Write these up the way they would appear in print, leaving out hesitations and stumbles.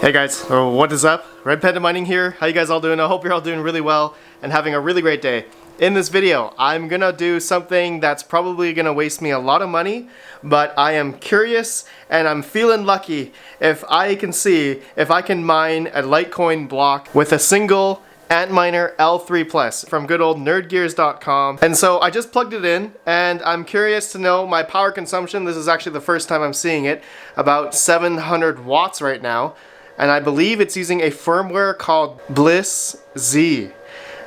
Hey guys, what is up? RedPandaMining here. How you guys all doing? I hope you're all doing really well and having a really great day. In this video, I'm gonna do something that's probably gonna waste me a lot of money, but I am curious and I'm feeling lucky if I can mine a Litecoin block with a single Antminer L3 Plus from good old nerdgears.com. And so I just plugged it in and I'm curious to know my power consumption. This is actually the first time I'm seeing it, about 700 watts right now. And I believe it's using a firmware called Bliss Z.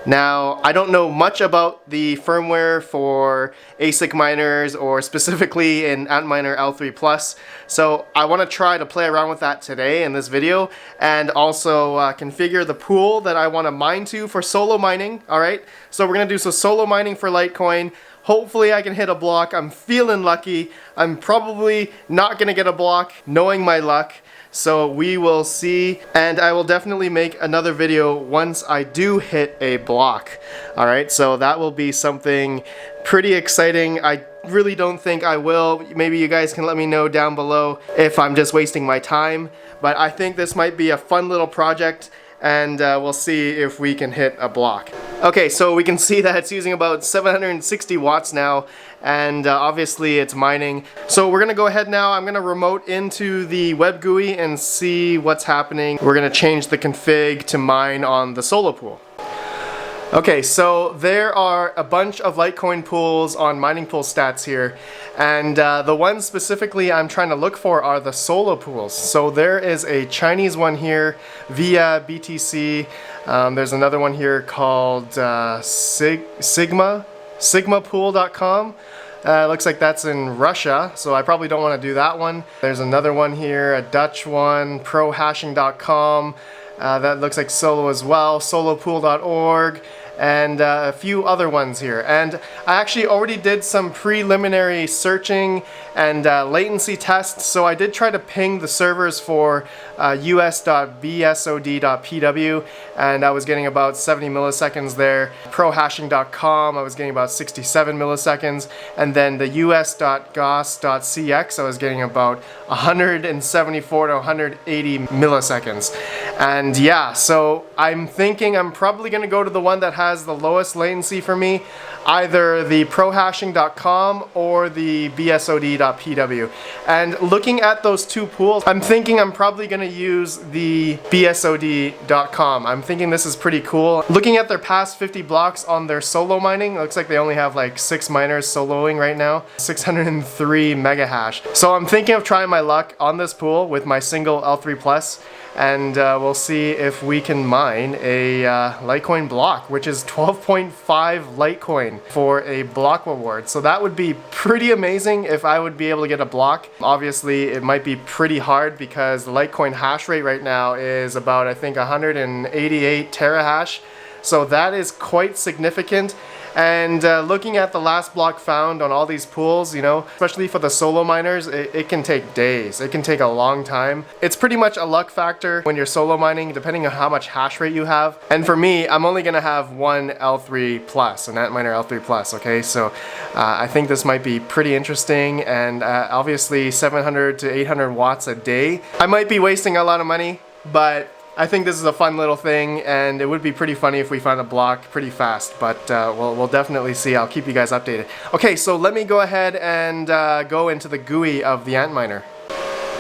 Now, I don't know much about the firmware for ASIC miners or specifically in Antminer L3 Plus, so I want to try to play around with that today in this video and also configure the pool that I want to mine to for solo mining. Alright, so we're going to do some solo mining for Litecoin. Hopefully I can hit a block. I'm feeling lucky. I'm probably not going to get a block, knowing my luck. So we will see, and I will definitely make another video once I do hit a block. Alright, so that will be something pretty exciting. I really don't think I will. Maybe you guys can let me know down below if I'm just wasting my time. But I think this might be a fun little project, and we'll see if we can hit a block. Okay, so we can see that it's using about 760 watts now, and obviously it's mining. So we're gonna go ahead now, I'm gonna remote into the web GUI and see what's happening. We're gonna change the config to mine on the solo pool. Okay, so there are a bunch of Litecoin pools on Mining Pool Stats here, and the ones specifically I'm trying to look for are the solo pools. So there is a Chinese one here via BTC. There's another one here called sigmapool.com. Looks like that's in Russia, so I probably don't want to do that one. There's another one here, a Dutch one, prohashing.com. That looks like solo as well, solopool.org, and a few other ones here. And I actually already did some preliminary searching and latency tests, so I did try to ping the servers for us.bsod.pw, and I was getting about 70 milliseconds there. Prohashing.com, I was getting about 67 milliseconds, and then the us.gos.cx, I was getting about 174 to 180 milliseconds. And yeah, so I'm thinking I'm probably going to go to the one that has the lowest latency for me, either the prohashing.com or the bsod.pw. And looking at those two pools, I'm thinking I'm probably going to use the bsod.com. I'm thinking this is pretty cool. Looking at their past 50 blocks on their solo mining, it looks like they only have like 6 miners soloing right now, 603 mega hash. So I'm thinking of trying my luck on this pool with my single L3 Plus, and we'll see if we can mine a Litecoin block, which is 12.5 Litecoin for a block reward. So that would be pretty amazing if I would be able to get a block. Obviously it might be pretty hard because the Litecoin hash rate right now is about, I think, 188 terahash. So that is quite significant. And looking at the last block found on all these pools, you know, especially for the solo miners, it can take days. It can take a long time. It's pretty much a luck factor when you're solo mining, depending on how much hash rate you have. And for me, I'm only gonna have one L3 Plus, an Antminer L3 Plus, okay? So I think this might be pretty interesting, and obviously 700 to 800 watts a day. I might be wasting a lot of money, but I think this is a fun little thing, and it would be pretty funny if we found a block pretty fast, but we'll definitely see. I'll keep you guys updated. Okay, so let me go ahead and go into the GUI of the Antminer.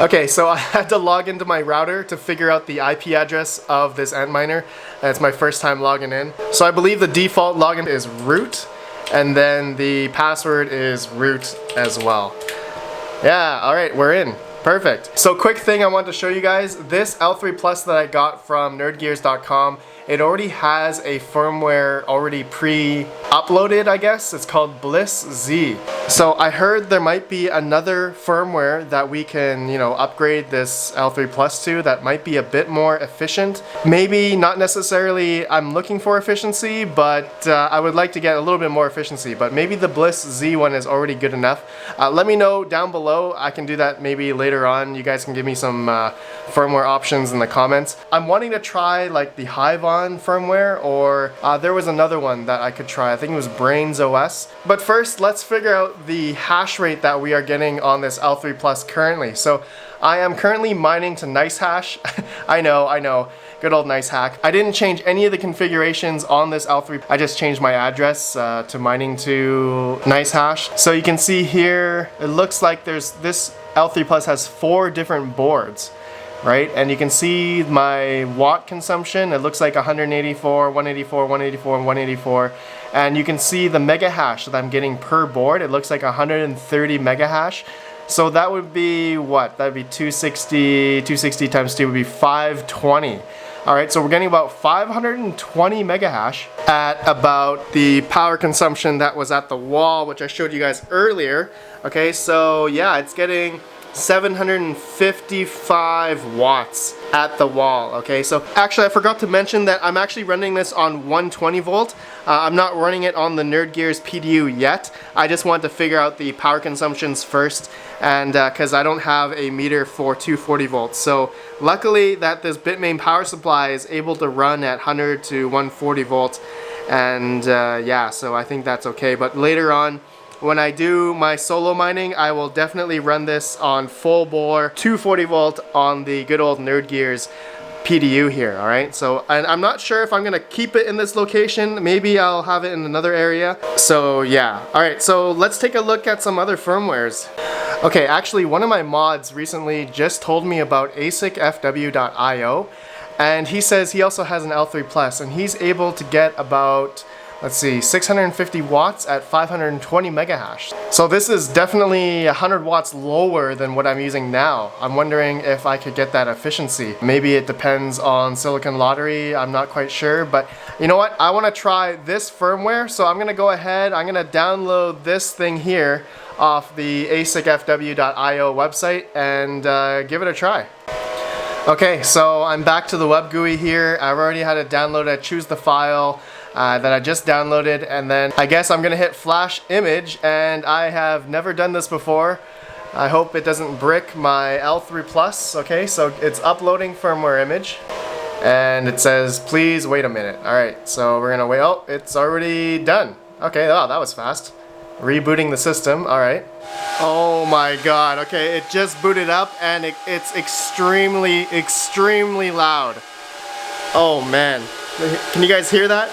Okay, so I had to log into my router to figure out the IP address of this Antminer. It's my first time logging in. So I believe the default login is root, and then the password is root as well. Yeah, alright, we're in. Perfect. So quick thing I want to show you guys, this L3 Plus that I got from nerdgears.com, it already has a firmware already pre-uploaded, I guess. It's called Bliss Z. So I heard there might be another firmware that we can, you know, upgrade this L3 Plus to that might be a bit more efficient. Maybe not necessarily I'm looking for efficiency, but I would like to get a little bit more efficiency. But maybe the Bliss Z one is already good enough. Let me know down below. I can do that maybe later on. You guys can give me some firmware options in the comments. I'm wanting to try like the Hive Tron firmware, or there was another one that I could try. I think it was Brains OS. But first, let's figure out the hash rate that we are getting on this L3 Plus currently. So I am currently mining to NiceHash. I know. Good old nice hack. I didn't change any of the configurations on this L3. I just changed my address to mining to NiceHash. So you can see here, it looks like this L3 Plus has 4 different boards, right? And you can see my watt consumption. It looks like 184, 184, 184, and 184. And you can see the mega hash that I'm getting per board. It looks like 130 mega hash. So that would be what? That would be 260 times 2 would be 520. Alright, so we're getting about 520 mega hash at about the power consumption that was at the wall, which I showed you guys earlier. Okay, so yeah, it's getting 755 watts at the wall. Okay, so actually I forgot to mention that I'm actually running this on 120 volt. I'm not running it on the NerdGear's PDU yet. I just want to figure out the power consumptions first, and because I don't have a meter for 240 volts. So luckily that this Bitmain power supply is able to run at 100 to 140 volts, and yeah, so I think that's okay. But later on, when I do my solo mining, I will definitely run this on full bore 240 volt on the good old NerdGear's PDU here, alright? So, and I'm not sure if I'm gonna keep it in this location. Maybe I'll have it in another area. So yeah, alright, so let's take a look at some other firmwares. Okay, actually one of my mods recently just told me about asicfw.io, and he says he also has an L3 Plus, and he's able to get about, let's see, 650 watts at 520 mega hash. So this is definitely 100 watts lower than what I'm using now. I'm wondering if I could get that efficiency. Maybe it depends on Silicon Lottery, I'm not quite sure, but you know what? I want to try this firmware, so I'm gonna go ahead, I'm gonna download this thing here off the asicfw.io website and give it a try. Okay, so I'm back to the web GUI here. I've already had it downloaded. I choose the file that I just downloaded, and then I guess I'm gonna hit flash image, and I have never done this before. I hope it doesn't brick my L3 Plus. Okay, so it's uploading firmware image, and it says please wait a minute. Alright, so we're gonna wait. Oh, it's already done. Okay, oh, that was fast. Rebooting the system. Alright. Oh my god. Okay, it just booted up, and it's extremely loud. Oh man, can you guys hear that?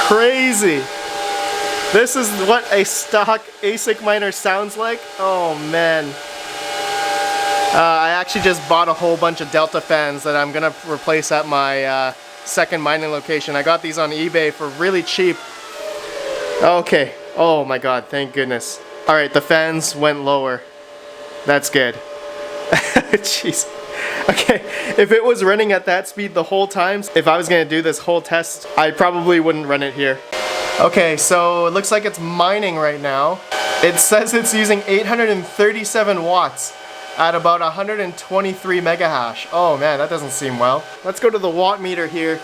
Crazy. This is what a stock ASIC miner sounds like. Oh man. I actually just bought a whole bunch of Delta fans that I'm gonna replace at my second mining location. I got these on eBay for really cheap. Okay. Oh my god, thank goodness. Alright, the fans went lower. That's good. Jeez. Okay, if it was running at that speed the whole time, if I was gonna do this whole test, I probably wouldn't run it here. Okay, so it looks like it's mining right now. It says it's using 837 watts at about 123 mega hash. Oh man, that doesn't seem well. Let's go to the watt meter here.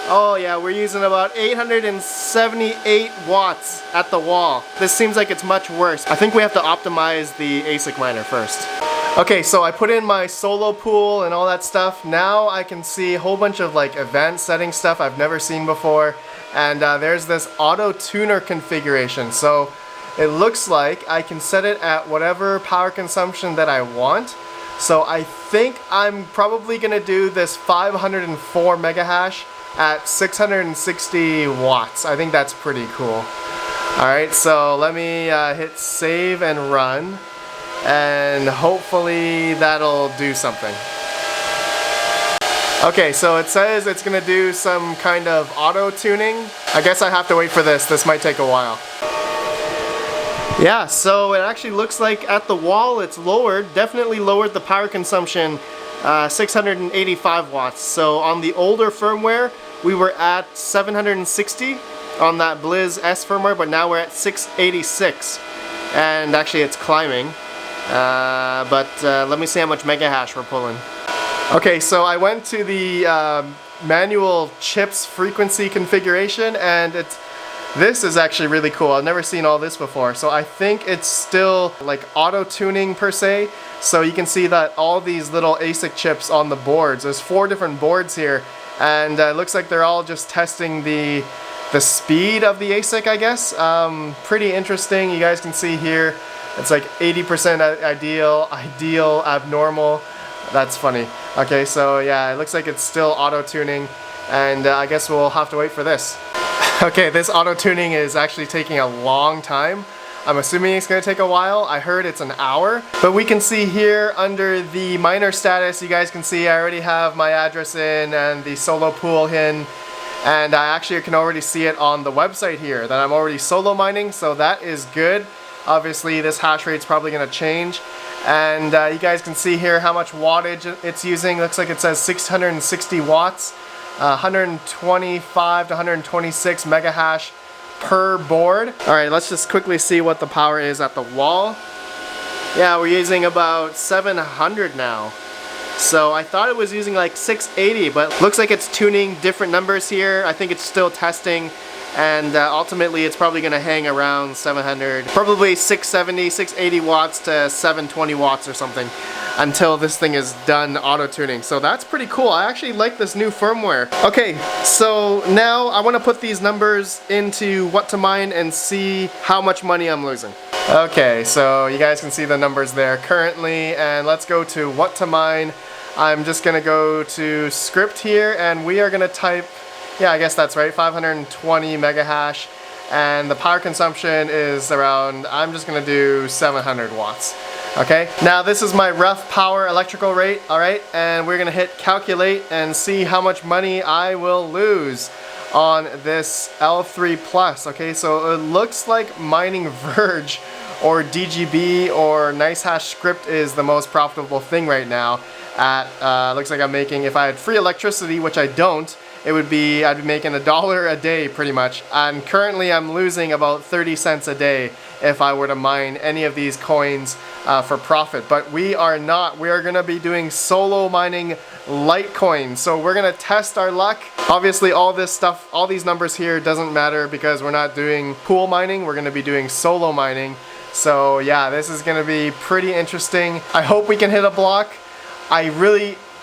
Oh yeah, we're using about 878 watts at the wall. This seems like it's much worse. I think we have to optimize the ASIC miner first. Okay, so I put in my solo pool and all that stuff. Now I can see a whole bunch of like advanced setting stuff I've never seen before. And there's this auto tuner configuration. So it looks like I can set it at whatever power consumption that I want. So I think I'm probably gonna do this 504 mega hash at 660 watts. I think that's pretty cool. Alright, so let me hit save and run, and hopefully that'll do something. Okay, so it says it's gonna do some kind of auto tuning. I guess I have to wait for this. This might take a while. Yeah, so it actually looks like at the wall it's lowered, definitely lowered the power consumption, 685 watts. So on the older firmware, we were at 760 on that Blizz S firmware, but now we're at 686. And actually it's climbing. Let me see how much mega hash we're pulling. Okay, so I went to the manual chips frequency configuration, and This is actually really cool. I've never seen all this before. So I think it's still like auto-tuning per se. So you can see that all these little ASIC chips on the boards. There's 4 different boards here, and it looks like they're all just testing the speed of the ASIC, I guess. Pretty interesting. You guys can see here, it's like 80% ideal, abnormal. That's funny. Okay, so yeah, it looks like it's still auto-tuning, and I guess we'll have to wait for this. Okay, this auto-tuning is actually taking a long time. I'm assuming it's going to take a while. I heard it's an hour. But we can see here under the miner status, you guys can see I already have my address in and the solo pool in. And I actually can already see it on the website here that I'm already solo mining, so that is good. Obviously this hash rate's probably going to change. And you guys can see here how much wattage it's using. Looks like it says 660 watts, 125 to 126 mega hash per board. Alright, let's just quickly see what the power is at the wall. Yeah, we're using about 700 now. So I thought it was using like 680, but looks like it's tuning different numbers here. I think it's still testing, and ultimately it's probably going to hang around 700, probably 670, 680 watts to 720 watts or something until this thing is done auto-tuning. So that's pretty cool. I actually like this new firmware. Okay, so now I want to put these numbers into what to mine and see how much money I'm losing. Okay, so you guys can see the numbers there currently, and let's go to what to mine. I'm just gonna go to script here, and we are gonna type, yeah, I guess that's right, 520 mega hash, and the power consumption is around, I'm just gonna do 700 watts. Okay, now this is my rough power electrical rate, alright, and we're gonna hit calculate and see how much money I will lose on this L3 Plus. Okay, so it looks like mining Verge or DGB or NiceHash script is the most profitable thing right now. Looks like I'm making, if I had free electricity, which I don't, it would be, I'd be making $1 a day pretty much. And currently I'm losing about 30 cents a day if I were to mine any of these coins for profit. But we are not. We are going to be doing solo mining Litecoin. So we're going to test our luck. Obviously all this stuff, all these numbers here doesn't matter because we're not doing pool mining. We're going to be doing solo mining. So yeah, this is going to be pretty interesting. I hope we can hit a block. I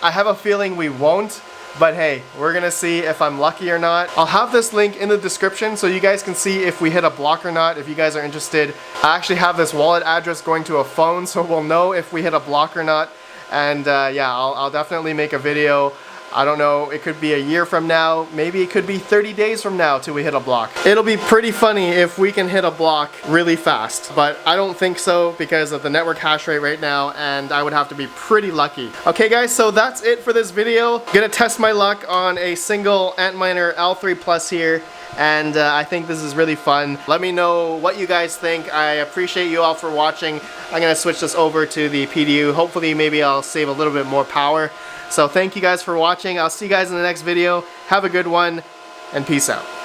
have a feeling we won't, but hey, we're gonna see if I'm lucky or not. I'll have this link in the description so you guys can see if we hit a block or not, if you guys are interested. I actually have this wallet address going to a phone, so we'll know if we hit a block or not. And yeah, I'll definitely make a video. I don't know, it could be a year from now, maybe it could be 30 days from now till we hit a block. It'll be pretty funny if we can hit a block really fast, but I don't think so because of the network hash rate right now, and I would have to be pretty lucky. Okay guys, so that's it for this video. Gonna test my luck on a single Antminer L3 Plus here, and I think this is really fun. Let me know what you guys think. I appreciate you all for watching. I'm gonna switch this over to the PDU. Hopefully maybe I'll save a little bit more power. So thank you guys for watching. I'll see you guys in the next video. Have a good one, and peace out.